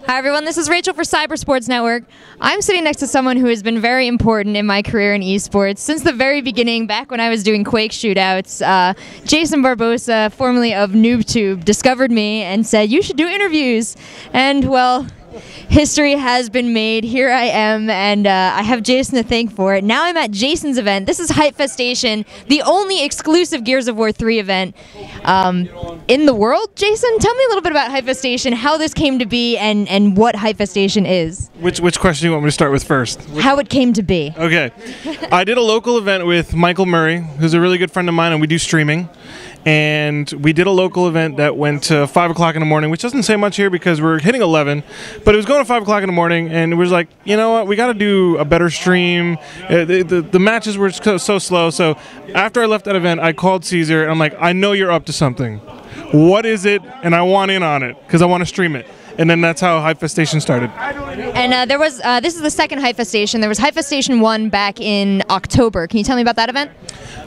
Hi everyone, this is Rachel for Cyber Sports Network. I'm sitting next to someone who has been very important in my career in esports since the very beginning, back when I was doing Quake shootouts. Jason Barbosa, formerly of NoobTube, discovered me and said, you should do interviews. And well, history has been made. Here I am, and I have Jason to thank for it. Now I'm at Jason's event. This is Hypefestation, the only exclusive Gears of War 3 event in the world. Jason, tell me a little bit about Hypefestation, how this came to be, and what Hypefestation is. Which question do you want me to start with first? How it came to be. Okay. I did a local event with Michael Murray, who's a really good friend of mine, and we do streaming. And we did a local event that went to 5 o'clock in the morning, which doesn't say much here because we're hitting 11, but it was going to 5 o'clock in the morning, and it was like, you know what, we got to do a better stream. The matches were so slow, so after I left that event, I called Caesar, and I'm like, I know you're up to something. What is it? And I want in on it, because I want to stream it. And then that's how Hypefestation started. And there was, this is the second Hypefestation. There was Hypefestation 1 back in October. Can you tell me about that event?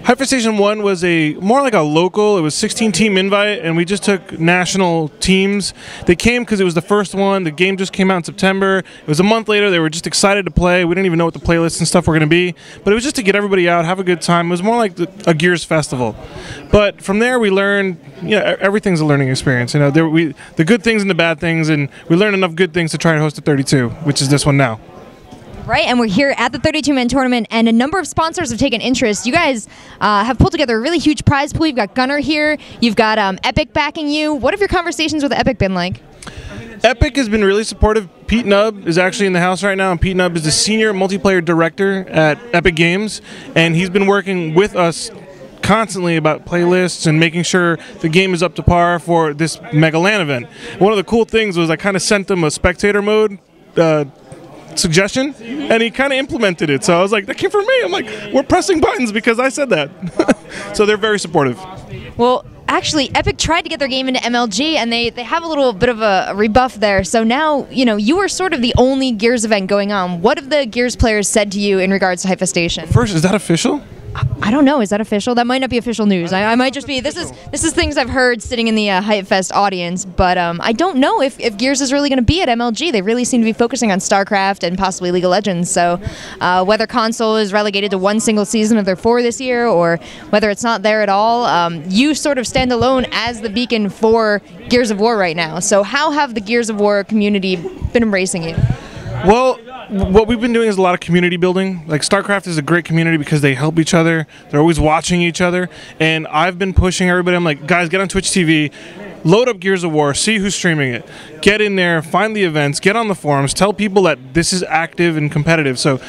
Hypefestation 1 was more like a local. It was 16-team invite, and we just took national teams. They came because it was the first one. The game just came out in September. It was a month later. They were just excited to play. We didn't even know what the playlists and stuff were going to be, but it was just to get everybody out, have a good time. It was more like a Gears festival. But from there, we learned, everything's a learning experience. The good things and the bad things, and we learned enough good things to try and host a 32, which is this one now. Right, and we're here at the 32-man tournament, and a number of sponsors have taken interest. You guys have pulled together a really huge prize pool. You've got Gunner here. You've got Epic backing you. What have your conversations with Epic been like? Epic has been really supportive. Pete Nubb is actually in the house right now, and Pete Nubb is the senior multiplayer director at Epic Games, and he's been working with us constantly about playlists and making sure the game is up to par for this Mega LAN event. One of the cool things was I kind of sent them a spectator mode suggestion, and he kind of implemented it. So I was like, that came from me. I'm like, we're pressing buttons because I said that. So they're very supportive. Well, actually, Epic tried to get their game into MLG, and they have a little bit of a rebuff there. So now, you are sort of the only Gears event going on. What have the Gears players said to you in regards to Hypefestation? First, is that official? I don't know. Is that official? That might not be official news. I might just be. This is things I've heard sitting in the Hypefest audience, but I don't know if Gears is really going to be at MLG. They really seem to be focusing on StarCraft and possibly League of Legends. So whether console is relegated to one single season of their 4 this year, or whether it's not there at all, you sort of stand alone as the beacon for Gears of War right now. So how have the Gears of War community been embracing you? Well, what we've been doing is a lot of community building. Like, StarCraft is a great community because they help each other. They're always watching each other. And I've been pushing everybody. I'm like, guys, get on Twitch TV, load up Gears of War, see who's streaming it. Get in there, find the events, get on the forums, tell people that this is active and competitive. So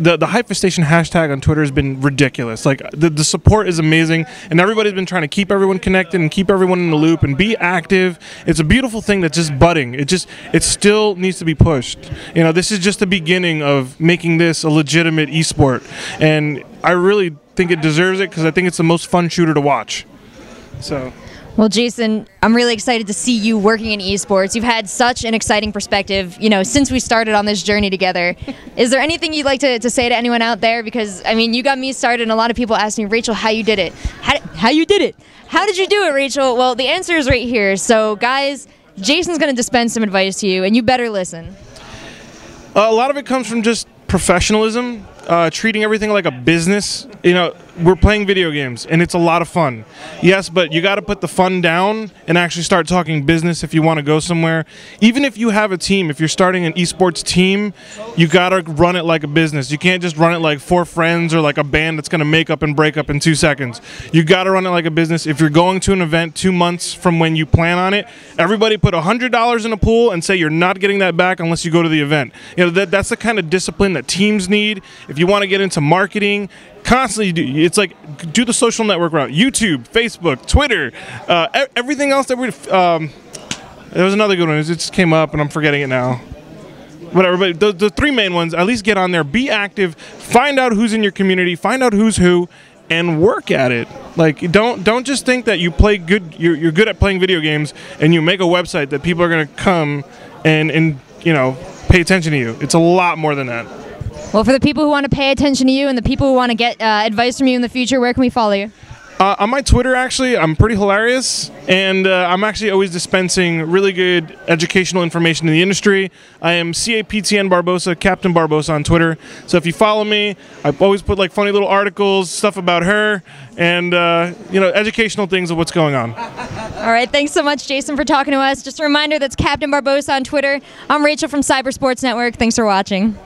the Hypefestation hashtag on Twitter has been ridiculous. Like, the support is amazing, and everybody's been trying to keep everyone connected and keep everyone in the loop and be active. It's a beautiful thing that's just budding. It still needs to be pushed. This is just the beginning of making this a legitimate esport, and I really think it deserves it because I think it's the most fun shooter to watch. So. Well, Jason, I'm really excited to see you working in esports. You've had such an exciting perspective, since we started on this journey together. Is there anything you'd like to say to anyone out there? Because, you got me started, and a lot of people ask me, Rachel, how you did it? How you did it? How did you do it, Rachel? Well, the answer is right here. So, guys, Jason's going to dispense some advice to you, and you better listen. A lot of it comes from just professionalism, treating everything like a business. We're playing video games, and it's a lot of fun. Yes, but you got to put the fun down and actually start talking business if you want to go somewhere. Even if you have a team, if you're starting an esports team, you got to run it like a business. You can't just run it like 4 friends or like a band that's going to make up and break up in 2 seconds. You got to run it like a business. If you're going to an event 2 months from when you plan on it, everybody put $100 in a pool and say you're not getting that back unless you go to the event. That's the kind of discipline that teams need. If you want to get into marketing, constantly do the social network route. YouTube, Facebook, Twitter, everything else that there was another good one. It just came up and I'm forgetting it now. Whatever, but the 3 main ones, at least get on there, be active, find out who's in your community, find out who's who, and work at it. Like, don't just think that you play good, you're good at playing video games, and you make a website that people are going to come and pay attention to you. It's a lot more than that. Well, for the people who want to pay attention to you and the people who want to get advice from you in the future, where can we follow you? On my Twitter, actually, I'm pretty hilarious, and I'm actually always dispensing really good educational information in the industry. I am CaptnBarbosa, CaptnBarbosa on Twitter. So if you follow me, I always put like funny little articles, stuff about her, and educational things of what's going on. All right, thanks so much, Jason, for talking to us. Just a reminder, that's Captain Barbosa on Twitter. I'm Rachel from Cyber Sports Network. Thanks for watching.